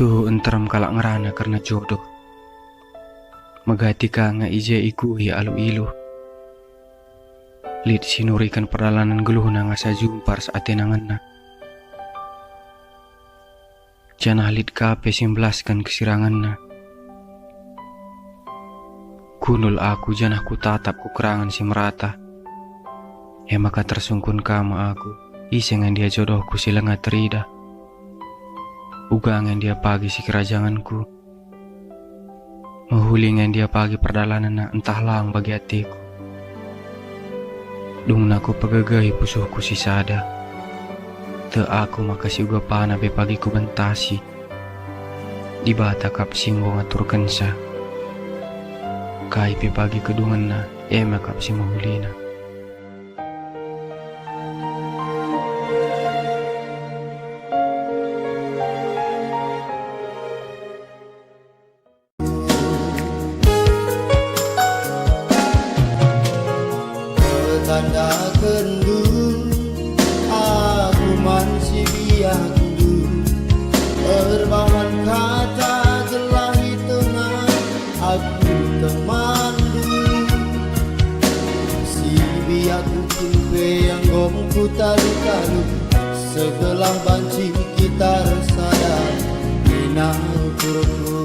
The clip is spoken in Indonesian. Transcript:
Tu enteram kalak ngerana karena jodoh. Megati ka nga ije iku ya alu ilu. Lid sinurikan perjalanan geluh na nga sa jumpar sa atenangan na. Janah lid kape simbelaskan kesirangan na. Kunul aku janah ku tatap kukerangan si merata. Ya maka tersungkun kama aku. Isengan dia jodohku silenga terida. Ugangan dia pagi si kerajanganku. Mahulingan dia pagi perdalanan na entah lang bagi hatiku. Dung naku pagagahi pusuhku si sada. Te aku makasih uga pana be pagi ku bentasi. Di bata kap singgo ngaturkan sa. Kai pe pagi kedungan na ema kap si mahulina. Tanda kendu aku masih biakdu berbahan kata telah di tengah aku temandu si biakku kimpe yang gomku talu-talu segelang banci kita resada minang kurku